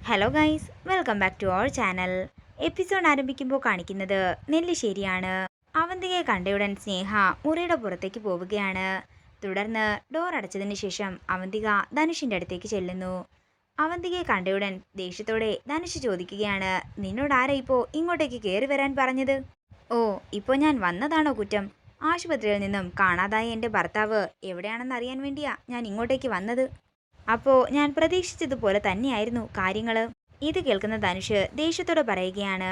Hello guys, welcome back to our channel. Episode ആരംഭിക്കുമ്പോൾ കാണിക്കുന്നത് നെല്ലിശ്ശേരിയാണ്. അവന്തികയെ കണ്ടയുടൻ സ്നേഹ മുറിയുടെ പുറത്തേക്ക് പോവുകയാണ്. തുടർന്ന് ഡോർ അടച്ചതിന് ശേഷം അവന്തിക ധനുഷിന്റെ അടുത്തേക്ക് ചെല്ലുന്നു. അവന്തികയെ കണ്ടയുടൻ ദേഷ്യത്തോടെ ധനുഷ് ചോദിക്കുകയാണ്, നിന്നോട് ആരാ ഇപ്പോൾ ഇങ്ങോട്ടേക്ക് കയറി വരാൻ പറഞ്ഞത്? ഓ, ഇപ്പോൾ ഞാൻ വന്നതാണോ കുറ്റം? ആശുപത്രിയിൽ നിന്നും കാണാതായ എൻ്റെ ഭർത്താവ് എവിടെയാണെന്ന് അറിയാൻ വേണ്ടിയാ ഞാൻ ഇങ്ങോട്ടേക്ക് വന്നത്. അപ്പോൾ ഞാൻ പ്രതീക്ഷിച്ചതുപോലെ തന്നെയായിരുന്നു കാര്യങ്ങൾ. ഇത് കേൾക്കുന്ന ധനുഷ് ദേഷ്യത്തോടെ പറയുകയാണ്,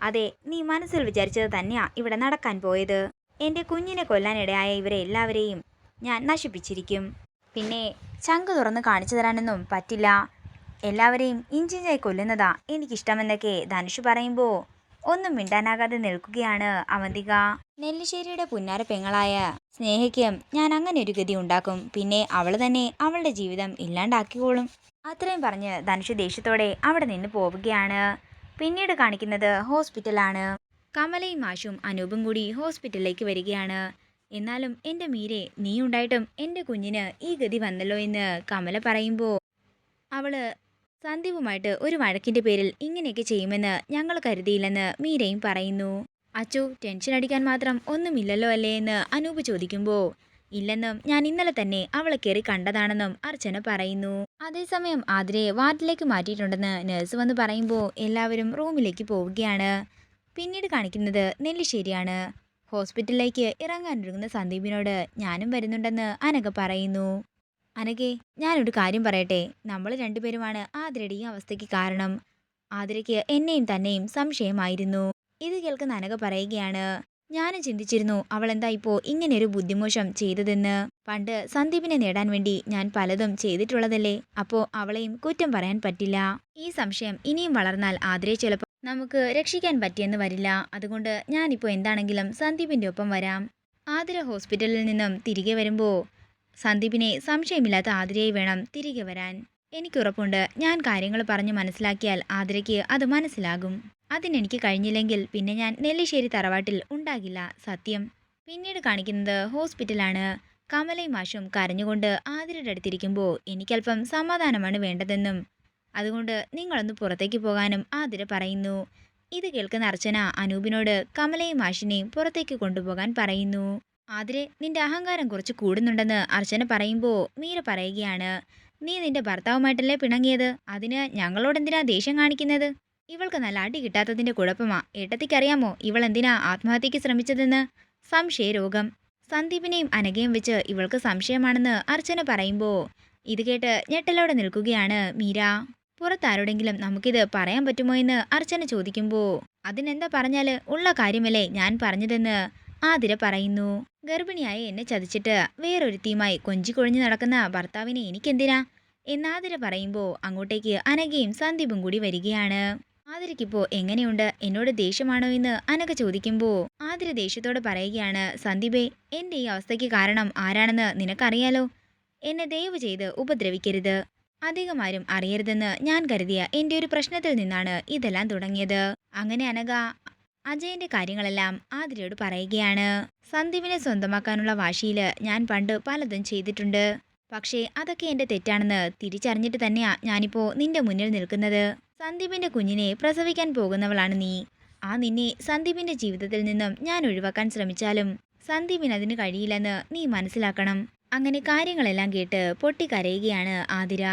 അതെ, നീ മനസ്സിൽ വിചാരിച്ചത് തന്നെയാ ഇവിടെ നടക്കാൻ പോയത്. എൻ്റെ കുഞ്ഞിനെ കൊല്ലാനിടയായ ഇവരെ എല്ലാവരെയും ഞാൻ നശിപ്പിച്ചിരിക്കും. പിന്നെ ചങ്ക് തുറന്ന് കാണിച്ചു തരാനൊന്നും പറ്റില്ല. എല്ലാവരെയും ഇഞ്ചിഞ്ചായി കൊല്ലുന്നതാ എനിക്കിഷ്ടമെന്നൊക്കെ ധനുഷ് പറയുമ്പോൾ ഒന്നും മിണ്ടാനാകാതെ നിൽക്കുകയാണ് അവന്തിക. നെല്ലിശ്ശേരിയുടെ പുന്നാര പെങ്ങളായ സ്നേഹയ്ക്കും ഞാൻ അങ്ങനെ ഒരു ഗതി ഉണ്ടാക്കും. പിന്നെ അവൾ തന്നെ അവളുടെ ജീവിതം ഇല്ലാണ്ടാക്കിക്കോളും. അത്രയും പറഞ്ഞ് ധനുഷ് ദേഷ്യത്തോടെ അവിടെ നിന്ന് പോവുകയാണ്. പിന്നീട് കാണിക്കുന്നത് ഹോസ്പിറ്റലാണ്. കമലയും മാഷും അനൂപും കൂടി ഹോസ്പിറ്റലിലേക്ക് വരികയാണ്. എന്നാലും എൻ്റെ മീരെ, നീ ഉണ്ടായിട്ടും എൻ്റെ കുഞ്ഞിന് ഈ ഗതി വന്നല്ലോ എന്ന് കമല പറയുമ്പോൾ അവള് സന്ദീപുമായിട്ട് ഒരു വഴക്കിൻ്റെ പേരിൽ ഇങ്ങനെയൊക്കെ ചെയ്യുമെന്ന് ഞങ്ങൾ കരുതിയില്ലെന്ന് മീരയും പറയുന്നു. അച്ചു, ടെൻഷൻ അടിക്കാൻ മാത്രം ഒന്നുമില്ലല്ലോ അല്ലേ എന്ന് അനൂപ് ചോദിക്കുമ്പോൾ ഇല്ലെന്നും ഞാൻ ഇന്നലെ തന്നെ അവളെ കയറി കണ്ടതാണെന്നും അർച്ചന പറയുന്നു. അതേസമയം ആതിരയെ വാർഡിലേക്ക് മാറ്റിയിട്ടുണ്ടെന്ന് നഴ്സ് വന്ന് പറയുമ്പോൾ എല്ലാവരും റൂമിലേക്ക് പോവുകയാണ്. പിന്നീട് കാണിക്കുന്നത് നെല്ലിശ്ശേരിയാണ്. ഹോസ്പിറ്റലിലേക്ക് ഇറങ്ങാനൊരുങ്ങുന്ന സന്ദീപിനോട് ഞാനും വരുന്നുണ്ടെന്ന് അനഘ പറയുന്നു. അനഘേ, ഞാനൊരു കാര്യം പറയട്ടെ, നമ്മൾ രണ്ടുപേരുമാണ് ആതിരയുടെ ഈ അവസ്ഥയ്ക്ക് കാരണം. ആതിരയ്ക്ക് എന്നെയും തന്നെയും സംശയമായിരുന്നു. ഇത് കേൾക്കുന്ന അനഘ പറയുകയാണ്, ഞാനും ചിന്തിച്ചിരുന്നു അവൾ എന്താ ഇപ്പോൾ ഇങ്ങനെയൊരു ബുദ്ധിമോശം ചെയ്തതെന്ന്. പണ്ട് സന്ദീപിനെ നേടാൻ വേണ്ടി ഞാൻ പലതും ചെയ്തിട്ടുള്ളതല്ലേ. അപ്പോൾ അവളെയും കുറ്റം പറയാൻ പറ്റില്ല. ഈ സംശയം ഇനിയും വളർന്നാൽ ആതിരയെ ചിലപ്പോൾ നമുക്ക് രക്ഷിക്കാൻ പറ്റിയെന്ന് വരില്ല. അതുകൊണ്ട് ഞാനിപ്പോൾ എന്താണെങ്കിലും സന്ദീപിൻ്റെ ഒപ്പം വരാം. ആതിര ഹോസ്പിറ്റലിൽ നിന്നും തിരികെ വരുമ്പോൾ സന്ദീപിനെ സംശയമില്ലാത്ത ആതിരയെ വേണം തിരികെ വരാൻ. എനിക്കുറപ്പുണ്ട്, ഞാൻ കാര്യങ്ങൾ പറഞ്ഞു മനസ്സിലാക്കിയാൽ ആതിരയ്ക്ക് അത് മനസ്സിലാകും. അതിനെനിക്ക് കഴിഞ്ഞില്ലെങ്കിൽ പിന്നെ ഞാൻ നെല്ലിശ്ശേരി തറവാട്ടിൽ ഉണ്ടാകില്ല, സത്യം. പിന്നീട് കാണിക്കുന്നത് ഹോസ്പിറ്റലാണ്. കമലയും മാഷും കരഞ്ഞുകൊണ്ട് ആതിരയുടെ അടുത്തിരിക്കുമ്പോൾ എനിക്കല്പം സമാധാനമാണ് വേണ്ടതെന്നും അതുകൊണ്ട് നിങ്ങളൊന്ന് പുറത്തേക്ക് പോകാനും ആതിര പറയുന്നു. ഇത് കേൾക്കുന്ന അർച്ചന അനൂപിനോട് കമലയും മാഷിനെയും പുറത്തേക്ക് കൊണ്ടുപോകാൻ പറയുന്നു. ആതിരെ, നിന്റെ അഹങ്കാരം കുറച്ച് കൂടുന്നുണ്ടെന്ന് അർച്ചന പറയുമ്പോൾ മീര പറയുകയാണ്, നീ നിന്റെ ഭർത്താവുമായിട്ടല്ലേ പിണങ്ങിയത്, അതിന് ഞങ്ങളോടെന്തിനാ ദേഷ്യം കാണിക്കുന്നത്? ഇവൾക്ക് നല്ല അടി കിട്ടാത്തതിന്റെ കുഴപ്പമാ. ഏട്ടത്തിക്കറിയാമോ ഇവൾ എന്തിനാ ആത്മഹത്യക്ക് ശ്രമിച്ചതെന്ന്? സംശയരോഗം. സന്ദീപിനെയും അനഘയും വെച്ച് ഇവൾക്ക് സംശയമാണെന്ന് അർച്ചന പറയുമ്പോൾ ഇത് കേട്ട് ഞെട്ടലോടെ നിൽക്കുകയാണ് മീര. പുറത്താരോടെങ്കിലും നമുക്കിത് പറയാൻ പറ്റുമോ എന്ന് അർച്ചന ചോദിക്കുമ്പോൾ അതിനെന്താ പറഞ്ഞാല്, ഉള്ള കാര്യമല്ലേ ഞാൻ പറഞ്ഞതെന്ന് ആതിര പറയുന്നു. ഗർഭിണിയായ എന്നെ ചതിച്ചിട്ട് വേറൊരുത്തിയുമായി കൊഞ്ചിക്കൊഴിഞ്ഞു നടക്കുന്ന ഭർത്താവിനെ എനിക്കെന്തിനാ എന്നാതിര പറയുമ്പോൾ അങ്ങോട്ടേക്ക് അനഘയും സന്ദീപും കൂടി വരികയാണ്. ആതിരയ്ക്കിപ്പോൾ എങ്ങനെയുണ്ട്? എന്നോട് ദേഷ്യമാണോ എന്ന് അനഘ ചോദിക്കുമ്പോൾ ആതിര ദേഷ്യത്തോടെ പറയുകയാണ്, സന്ദീപേ, എൻ്റെ ഈ അവസ്ഥയ്ക്ക് കാരണം ആരാണെന്ന് നിനക്കറിയാലോ. എന്നെ ദയവ് ചെയ്ത് ഉപദ്രവിക്കരുത്. അധികമാരും അറിയരുതെന്ന് ഞാൻ കരുതിയ എൻ്റെ ഒരു പ്രശ്നത്തിൽ നിന്നാണ് ഇതെല്ലാം തുടങ്ങിയത്. അങ്ങനെ അനഘ അജയന്റെ കാര്യങ്ങളെല്ലാം ആതിരയോട് പറയുകയാണ്. സന്ദീപിനെ സ്വന്തമാക്കാനുള്ള വാശിയിൽ ഞാൻ പണ്ട് പലതും ചെയ്തിട്ടുണ്ട്. പക്ഷേ അതൊക്കെ എൻ്റെ തെറ്റാണെന്ന് തിരിച്ചറിഞ്ഞിട്ട് തന്നെയാ ഞാനിപ്പോൾ നിന്റെ മുന്നിൽ നിൽക്കുന്നത്. സന്ദീപിന്റെ കുഞ്ഞിനെ പ്രസവിക്കാൻ പോകുന്നവളാണ് നീ. ആ നിന്നെ സന്ദീപിന്റെ ജീവിതത്തിൽ നിന്നും ഞാൻ ഒഴിവാക്കാൻ ശ്രമിച്ചാലും സന്ദീപിന് അതിന് കഴിയില്ലെന്ന് നീ മനസ്സിലാക്കണം. അങ്ങനെ കാര്യങ്ങളെല്ലാം കേട്ട് പൊട്ടിക്കരയുകയാണ് ആതിര.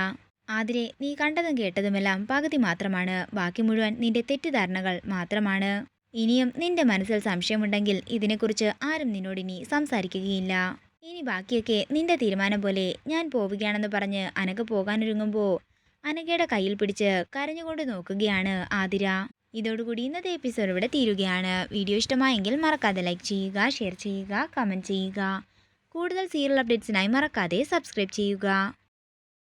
ആതിരെ, നീ കണ്ടതും കേട്ടതുമെല്ലാം പകുതി മാത്രമാണ്. ബാക്കി മുഴുവൻ നിന്റെ തെറ്റിദ്ധാരണകൾ മാത്രമാണ്. ഇനിയും നിന്റെ മനസ്സിൽ സംശയമുണ്ടെങ്കിൽ ഇതിനെക്കുറിച്ച് ആരും നിന്നോടിനി സംസാരിക്കുകയില്ല. ഇനി ബാക്കിയൊക്കെ നിന്റെ തീരുമാനം പോലെ. ഞാൻ പോവുകയാണെന്ന് പറഞ്ഞ് അനഘ പോകാനൊരുങ്ങുമ്പോൾ അനഘയുടെ കയ്യിൽ പിടിച്ച് കരഞ്ഞുകൊണ്ട് നോക്കുകയാണ് ആതിര. ഇതോടുകൂടി ഇന്നത്തെ എപ്പിസോഡ് ഇവിടെ തീരുകയാണ്. വീഡിയോ ഇഷ്ടമായെങ്കിൽ മറക്കാതെ ലൈക്ക് ചെയ്യുക, ഷെയർ ചെയ്യുക, കമൻറ്റ് ചെയ്യുക. കൂടുതൽ സീരിയൽ അപ്ഡേറ്റ്സിനായി മറക്കാതെ സബ്സ്ക്രൈബ് ചെയ്യുക.